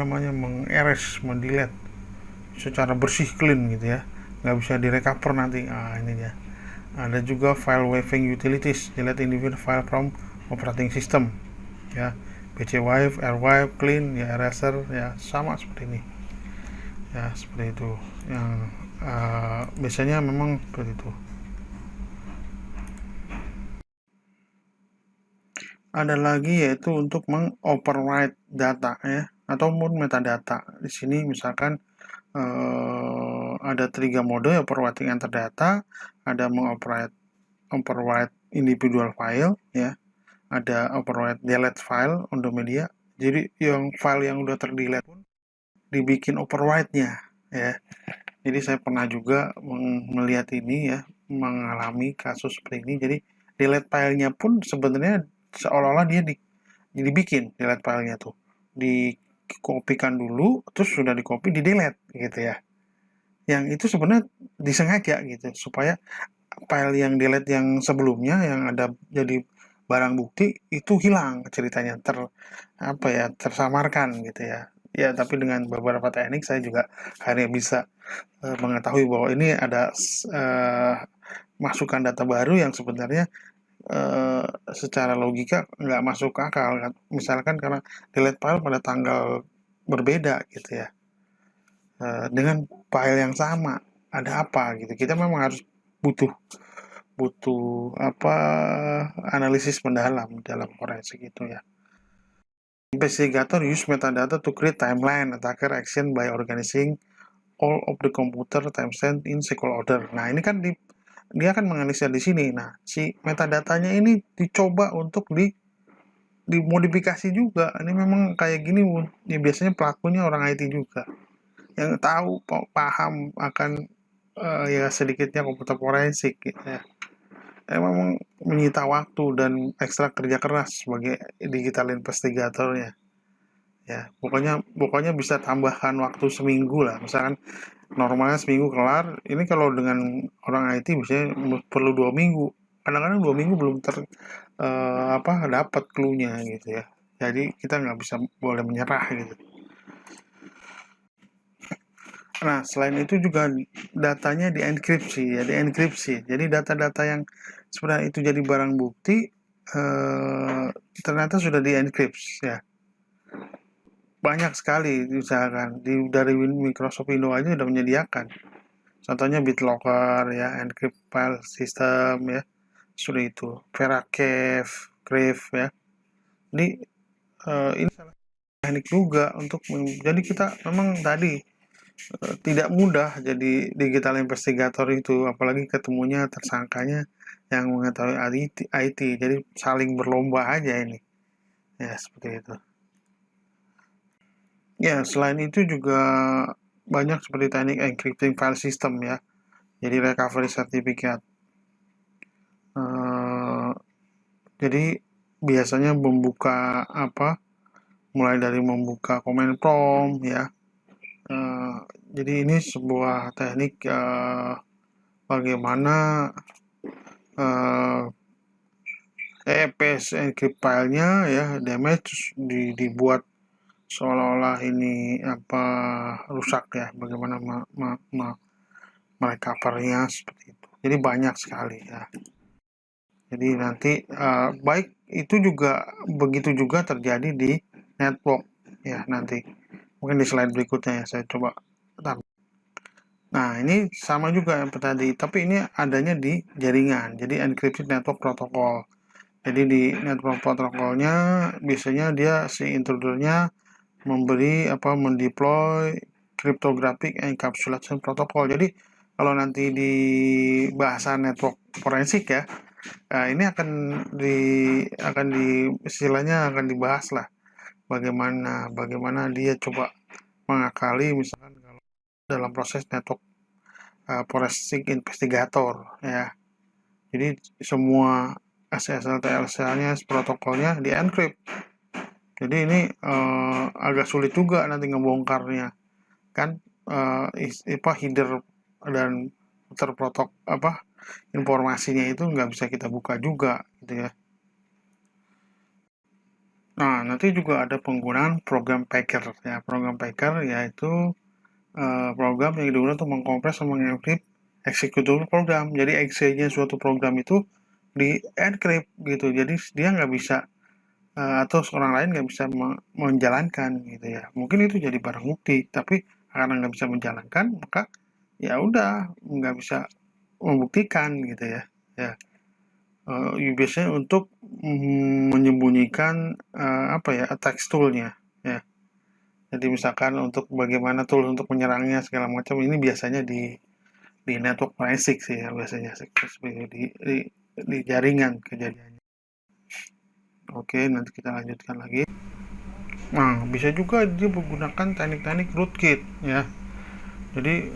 mengeres, mendelete secara bersih, clean gitu ya, nggak bisa direcover nanti. Ini dia. Ada juga file waving utilities, delete individual file from operating system ya, PC wipe, air wipe, clean ya, eraser ya, sama seperti ini ya, seperti itu yang biasanya memang seperti itu. Ada lagi yaitu untuk mengoverwrite data ya, ataupun metadata. Di sini misalkan ada 3 mode, overwriting enter data, ada overwrite individual file ya, ada overwrite delete file on the media. Jadi yang file yang udah terdelete pun dibikin overwrite-nya ya. Jadi saya pernah juga melihat ini ya, mengalami kasus seperti ini. Jadi delete filenya pun sebenarnya seolah-olah dia dibikin delete filenya tuh, dikopikan dulu, terus sudah di-copy, di-delete gitu ya. Yang itu sebenarnya disengaja gitu, supaya file yang delete yang sebelumnya, yang ada jadi barang bukti, itu hilang ceritanya, tersamarkan gitu ya. Ya, tapi dengan beberapa teknik saya juga akhirnya bisa mengetahui bahwa ini ada masukan data baru yang sebenarnya secara logika nggak masuk akal kan. Misalkan karena delete file pada tanggal berbeda gitu ya, dengan file yang sama, ada apa gitu. Kita memang harus butuh butuh apa analisis mendalam dalam forensik itu ya. Investigator use metadata to create timeline attacker action by organizing all of the computer timestamp in sequential order. Nah, ini kan dia akan menganalisa di sini. Nah, si metadatanya ini dicoba untuk dimodifikasi juga. Ini memang kayak gini, ya biasanya pelakunya orang IT juga yang tahu, paham akan ya sedikitnya komputer forensik gitu ya. Memang menyita waktu dan ekstra kerja keras sebagai digital investigatornya. Ya, pokoknya bisa tambahkan waktu seminggu lah. Misalkan normalnya seminggu kelar, ini kalau dengan orang IT biasanya perlu 2 minggu. Kadang-kadang 2 minggu belum dapat clue-nya gitu ya. Jadi kita nggak bisa boleh menyerah gitu. Nah, selain itu juga datanya dienkripsi ya, dienkripsi. Jadi data-data yang sebenarnya itu jadi barang bukti ternyata sudah dienkripsi ya. Banyak sekali misalkan dari Microsoft Windows aja sudah menyediakan. Contohnya BitLocker ya, encrypt file system ya, sudah itu. Veracave, Crave ya. Jadi ini salah teknik juga untuk jadi kita memang tadi tidak mudah jadi digital investigator itu, apalagi ketemunya tersangkanya yang mengetahui IT. Jadi saling berlomba aja ini. Ya, seperti itu. Ya, selain itu juga banyak seperti teknik encrypting file system ya. Jadi recovery certificate. Jadi biasanya membuka mulai dari membuka command prompt ya. Jadi ini sebuah teknik bagaimana EPS encrypt filenya ya damage dibuat seolah-olah ini rusak ya, bagaimana merecovernya seperti itu. Jadi banyak sekali ya. Jadi nanti baik itu juga begitu juga terjadi di network ya, nanti mungkin di slide berikutnya ya saya coba. Nah, ini sama juga yang tadi, tapi ini adanya di jaringan. Jadi encrypted network protocol. Jadi di network protokolnya biasanya dia si intrudernya mendeploy cryptographic encapsulation protocol. Jadi kalau nanti di bahasa network forensik ya, ini istilahnya akan dibahas lah bagaimana dia coba mengakali misalkan kalau dalam proses network forensik investigator ya. Jadi semua SSL TLS-nya protokolnya di encrypt. Jadi ini agak sulit juga nanti ngebongkarnya kan, header dan terprotok informasinya itu nggak bisa kita buka juga gitu ya. Nah, nanti juga ada penggunaan program packer ya. Program packer yaitu program yang digunakan untuk mengkompres dan mengencrypt executable program. Jadi exe-nya suatu program itu di encrypt gitu. Jadi dia nggak bisa atau orang lain nggak bisa menjalankan gitu ya. Mungkin itu jadi barang bukti, tapi karena nggak bisa menjalankan, maka ya udah nggak bisa membuktikan gitu ya. Ya, biasanya untuk menyembunyikan attack tool-nya ya. Jadi misalkan untuk bagaimana tool untuk menyerangnya segala macam, ini biasanya di network forensik sih ya, biasanya di jaringan kejadiannya. Oke, nanti kita lanjutkan lagi. Nah, bisa juga dia menggunakan teknik-teknik rootkit ya. Jadi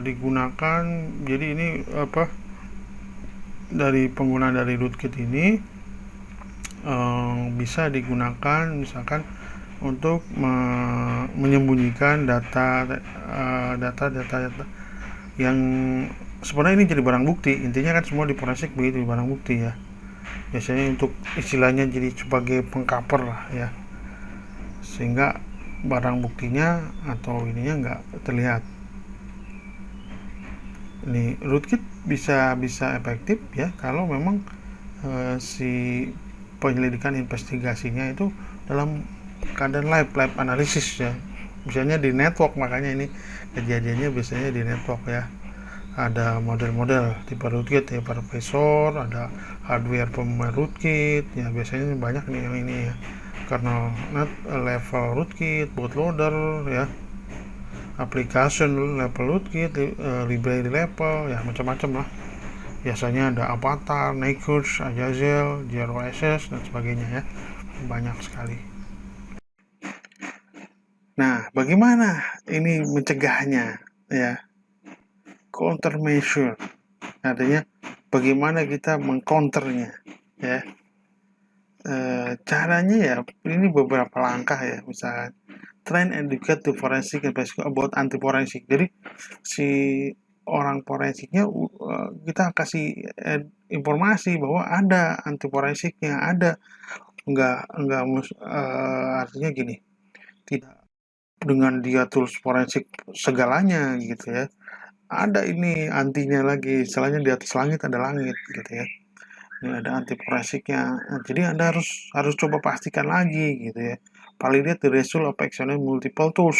digunakan, jadi ini dari penggunaan dari rootkit ini bisa digunakan misalkan untuk menyembunyikan data yang sebenarnya ini jadi barang bukti. Intinya kan semua di forensik begitu, barang bukti ya. Biasanya untuk istilahnya jadi sebagai pengcover lah ya, sehingga barang buktinya atau ininya nggak terlihat. Ini rootkit bisa efektif ya kalau memang si penyelidikan investigasinya itu dalam keadaan live analisis ya, misalnya di network. Makanya ini kejadiannya biasanya di network ya, ada model-model tipe rootkit ya, profesor, ada hardware pemain rootkit ya, biasanya banyak nih yang ini ya, kernel net level rootkit, bootloader ya, application level rootkit, library level ya, macam-macam lah. Biasanya ada Avatar, Nexus, Azazel, GROSS dan sebagainya ya, banyak sekali. Nah, bagaimana ini mencegahnya ya? Countermeasure, artinya bagaimana kita mengcounternya ya. Caranya ya ini beberapa langkah ya, misalnya train educate to forensic investigation about anti forensik. Jadi si orang forensiknya kita kasih informasi bahwa ada anti forensiknya, ada. Enggak artinya gini, tidak dengan dia tools forensik segalanya gitu ya. Ada ini antinya lagi, istilahnya di atas langit ada langit gitu ya. Ini ada anti forensiknya. Nah, jadi Anda harus coba pastikan lagi gitu ya. Validate the result of actioning multiple tools.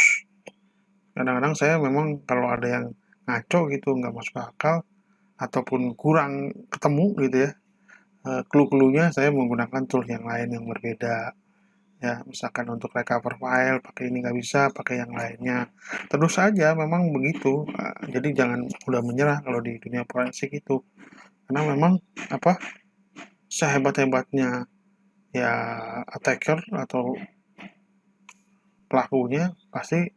Kadang-kadang saya memang kalau ada yang ngaco gitu, nggak masuk akal ataupun kurang ketemu gitu ya, clue-cluenya saya menggunakan tool yang lain yang berbeda ya. Misalkan untuk recover file pakai ini nggak bisa, pakai yang lainnya. Terus saja memang begitu. Jadi jangan mudah menyerah kalau di dunia forensik itu, karena memang sehebat-hebatnya ya attacker atau pelakunya pasti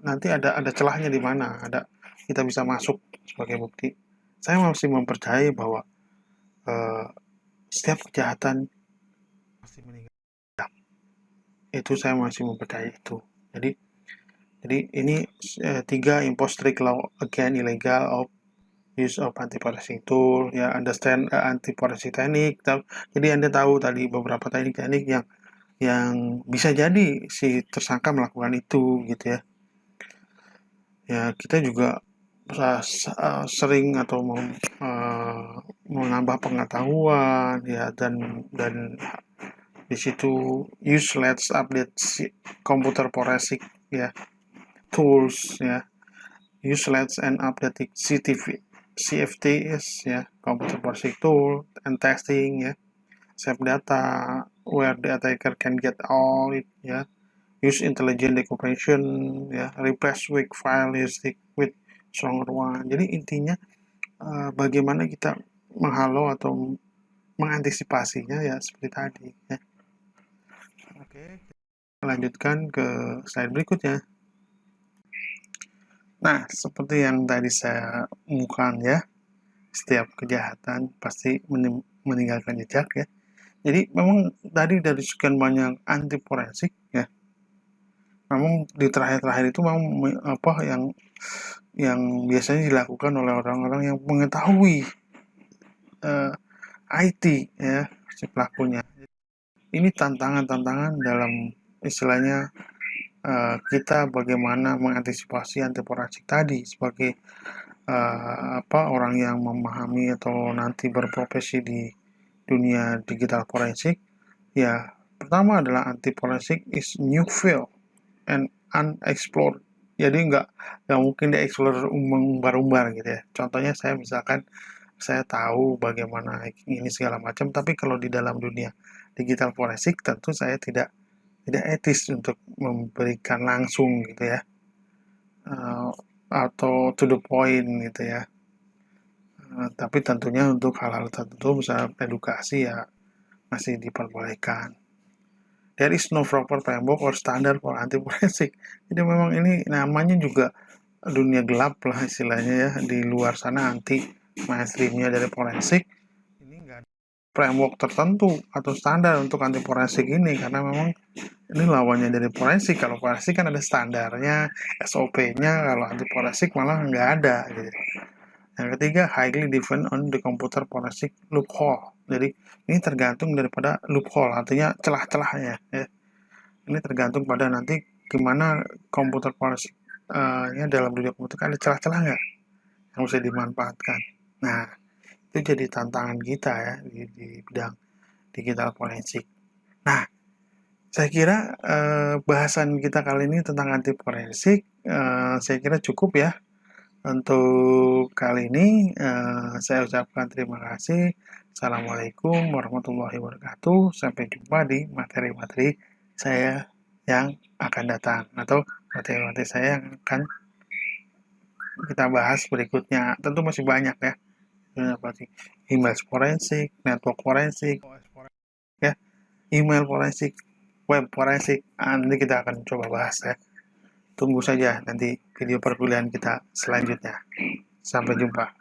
nanti ada celahnya di mana, kita bisa masuk sebagai bukti. Saya masih mempercayai bahwa setiap kejahatan pasti meninggal. Itu saya masih mempercayai itu. Jadi ini 3 impose strict law against illegal of use of anti-forensik tool ya, understand anti-forensik teknik. Jadi Anda tahu tadi beberapa teknik-teknik yang bisa jadi si tersangka melakukan itu gitu ya. Ya kita juga sering atau menambah pengetahuan ya, dan di situ use let's update komputer forensik ya, tools ya, use let's and update CFTs ya, computer forensik tool and testing ya, save data where the attacker can get all it ya, use intelligent decompression ya, replace weak file with stronger one. Jadi intinya bagaimana kita menghalau atau mengantisipasinya ya, seperti tadi ya. Oke, kita lanjutkan ke slide berikutnya. Nah, seperti yang tadi saya umumkan ya, setiap kejahatan pasti meninggalkan jejak ya. Jadi memang tadi dari sekian banyak anti forensik ya, memang di terakhir-terakhir itu memang yang biasanya dilakukan oleh orang-orang yang mengetahui IT ya, si pelakunya. Ini tantangan dalam istilahnya kita bagaimana mengantisipasi anti forensik tadi sebagai orang yang memahami atau nanti berprofesi di dunia digital forensik ya. Pertama adalah anti forensik is new field and unexplored. Jadi nggak mungkin dieksplor umbar-umbar gitu ya. Contohnya misalkan saya tahu bagaimana hacking ini segala macam, tapi kalau di dalam dunia digital forensik tentu saya tidak etis untuk memberikan langsung gitu ya, atau to the point gitu ya. Tapi tentunya untuk hal-hal tertentu misalnya edukasi ya masih diperbolehkan. There is no proper framework or standard for anti forensik. Jadi memang ini namanya juga dunia gelap lah istilahnya ya, di luar sana anti mainstreamnya dari forensik ini nggak ada framework tertentu atau standar untuk anti forensik ini, karena memang ini lawannya dari forensik. Kalau forensik kan ada standarnya, SOP-nya, kalau anti forensik malah nggak ada gitu. Yang ketiga, highly depend on the computer forensic loophole. Jadi ini tergantung daripada loophole, artinya celah-celahnya ya. Ini tergantung pada nanti gimana komputer forensik dalam dunia komputer kan ada celah-celah nggak yang bisa dimanfaatkan. Nah, itu jadi tantangan kita ya di bidang digital forensik. Nah, saya kira bahasan kita kali ini tentang anti forensik saya kira cukup ya. Untuk kali ini saya ucapkan terima kasih. Assalamualaikum warahmatullahi wabarakatuh. Sampai jumpa di materi-materi saya yang akan datang atau materi-materi saya yang akan kita bahas berikutnya. Tentu masih banyak ya. Seperti email forensik, network forensik, ya, email forensik, web forensik. Nanti kita akan coba bahas ya. Tunggu saja nanti video perkuliahan kita selanjutnya. Sampai jumpa.